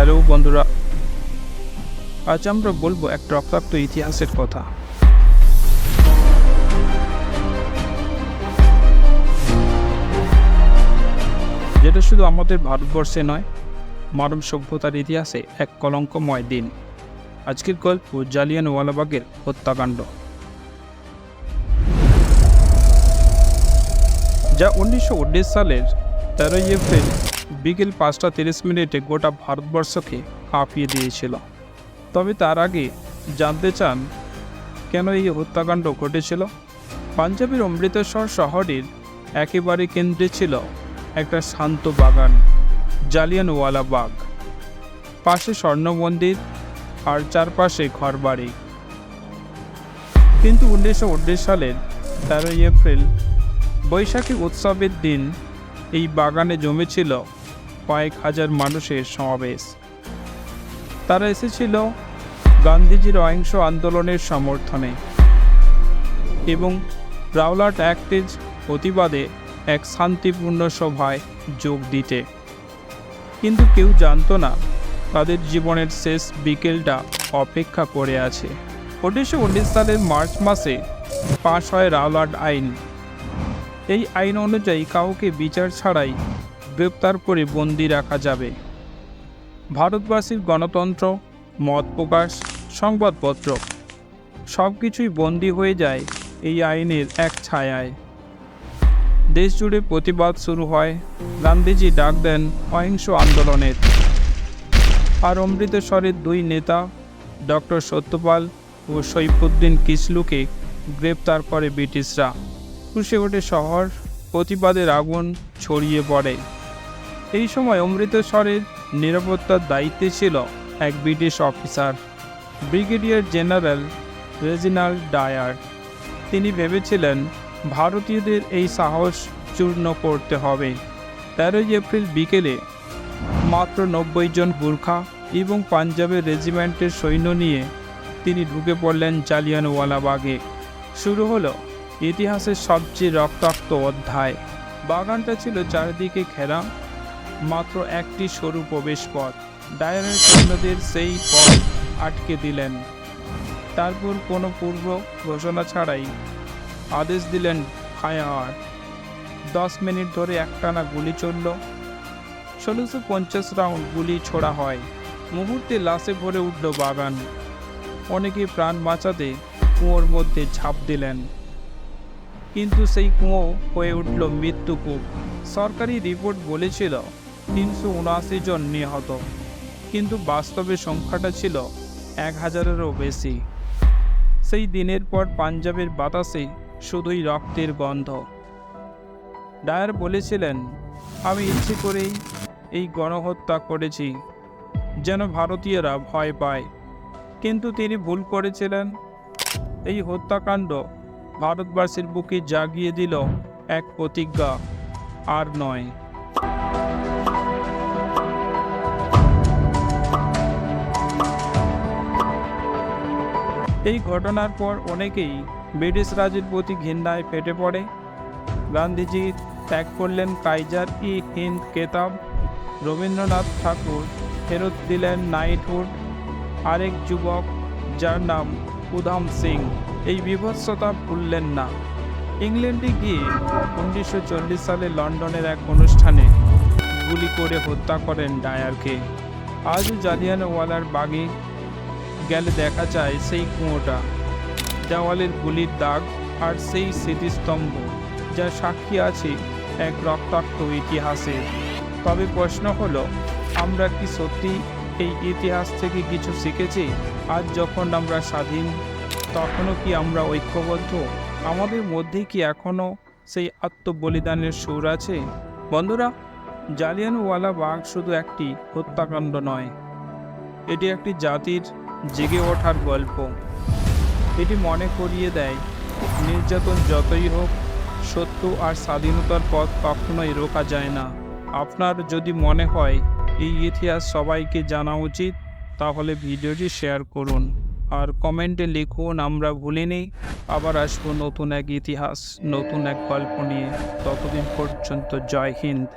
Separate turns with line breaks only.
Hello বন্ধুরা, আজ আমরা বলবো এক রক্তাক্ত ইতিহাসের কথা। যেটা শুধু আমাদের ভারতবর্ষে নয়, মানব সভ্যতার ইতিহাসে এক কলঙ্কময় দিন। আজকের গল্প জালিয়ানওয়ালাবাগের হত্যাকাণ্ড, যা 1919 সালের 13 এপ্রিল বিকেল 5:30 গোটা ভারতবর্ষকে কাঁপিয়ে দিয়েছিল। তবে তার আগে জানতে চান কেন এই হত্যাকাণ্ড ঘটেছিল? পাঞ্জাবের অমৃতসর শহরের একেবারে কেন্দ্রে ছিল একটা শান্ত বাগান, জালিয়ানওয়ালাবাগ। পাশে স্বর্ণ মন্দির আর চারপাশে ঘরবাড়ি। কিন্তু 1919 সালের 13 এপ্রিল বৈশাখী উৎসবের দিন এই বাগানে জমেছিল কয়েক হাজার মানুষের সমাবেশ। তারা এসেছিল গান্ধীজির অহিংস আন্দোলনের সমর্থনে এবং রাওলাট অ্যাক্টের প্রতিবাদে এক শান্তিপূর্ণ সভায় যোগ দিতে। কিন্তু কেউ জানতো না তাদের জীবনের শেষ বিকেলটা অপেক্ষা করে আছে। 1919 সালের মার্চ মাসে পাশ হয় রাওলাট আইন। এই আইন অনুযায়ী কাউকে বিচার ছাড়াই গ্রেপ্তার করে বন্দি রাখা যাবে। ভারতবাসীর গণতন্ত্র, মত প্রকাশ, সংবাদপত্র সব কিছুই বন্দী হয়ে যায় এই আইনের এক ছায়ায়। দেশ জুড়ে প্রতিবাদ শুরু হয়। গান্ধীজি ডাক দেন অহিংস আন্দোলনের। আর অমৃতসরের দুই নেতা ডক্টর সত্যপাল ও সৈফুদ্দিন কিসলুকে গ্রেপ্তার করে ব্রিটিশরা। ফুঁসে ওঠে শহর, প্রতিবাদের আগুন ছড়িয়ে পড়ে। এই সময় অমৃতসরের নিরাপত্তার দায়িত্বে ছিল এক British officer, brigadier general Reginald Dyer. তিনি ভেবেছিলেন ভারতীয়দের এই সাহস চূর্ণ করতে হবে। 13 এপ্রিল বিকেলে মাত্র 90 জন গুর্খা এবং পাঞ্জাবের রেজিমেন্টের সৈন্য নিয়ে তিনি ঢুকে পড়লেন জালিয়ানওয়ালাবাগে। শুরু হলো ইতিহাসের সবচেয়ে রক্তাক্ত অধ্যায়। বাগানটা ছিল চারিদিকে ঘেরা, মাত্র একটি সরু প্রবেশ পথ। ডায়ারের সৈন্যদের সেই পথ আটকে দিলেন। তারপর কোনো পূর্ব ঘোষণা ছাড়াই আদেশ দিলেন ফায়ার। 10 মিনিট ধরে একটানা গুলি চলল। 1650 রাউন্ড গুলি ছোড়া হয়। মুহূর্তে লাশে ভরে উঠল বাগান। অনেকে প্রাণ বাঁচাতে কুয়োর মধ্যে ঝাঁপ দিলেন, কিন্তু সেই কুয়ো হয়ে উঠল মৃত্যুকূপ। সরকারি রিপোর্ট বলেছিল 379 জন নিহত, কিন্তু বাস্তবে সংখ্যাটা ছিল 1000-এরও বেশি। সেই দিনের পর পাঞ্জাবের বাতাসে শুধুই রক্তের গন্ধ। ডায়ার বলেছিলেন, আমি ইচ্ছে করেই এই গণহত্যা করেছি যেন ভারতীয়রা ভয় পায়। কিন্তু তিনি ভুল করেছিলেন। এই হত্যাকাণ্ড ভারতবাসীর বুকে জাগিয়ে দিল এক প্রতিজ্ঞা, আর নয়। এই ঘটনার পর অনেকেই ব্রিটিশ রাজের প্রতি ঘৃণায় ফেটে পড়ে। গান্ধীজি ত্যাগ করলেন কাইজার-ই-হিন্দ খেতাব। রবীন্দ্রনাথ ঠাকুর ফেরত দিলেন নাইটহুড। আরেক যুবক, যার নাম উধাম সিং, এই বিভৎসতা ভুললেন না। ইংল্যান্ডে গিয়ে 1940 সালে লন্ডনের এক অনুষ্ঠানে গুলি করে হত্যা করেন ডায়ারকে। আজও জালিয়ানওয়ালার বাগে গেলে দেখা যায় সেই কুয়োটা, দেওয়ালের গুলির দাগ আর সেই স্মৃতিস্তম্ভ যা সাক্ষী আছে এক রক্তাক্ত ইতিহাসের। তবে প্রশ্ন হলো, আমরা কি সত্যি এই ইতিহাস থেকে কিছু শিখেছি? আজ যখন আমরা স্বাধীন, তখনও কি আমরা ঐক্যবদ্ধ? আমাদের মধ্যে কি এখনও সেই আত্মবলিদানের সুর আছে? বন্ধুরা, জালিয়ানওয়ালাবাগ শুধু একটি হত্যাকাণ্ড নয়, এটি একটি জাতির জেগে ওঠার গল্প। এটি মনে করিয়ে দেয়, নির্যাতন যতই হোক, সত্য আর স্বাধীনতার পথ কখনোই রোকা যায় না। আপনার যদি মনে হয় এই ইতিহাস সবাইকে জানা উচিত, তাহলে ভিডিওটি শেয়ার করুন আর কমেন্টে লিখুন আমরা ভুলিনি। আবার আসবো নতুন এক ইতিহাস, নতুন এক গল্প নিয়ে। ততদিন পর্যন্ত জয় হিন্দ।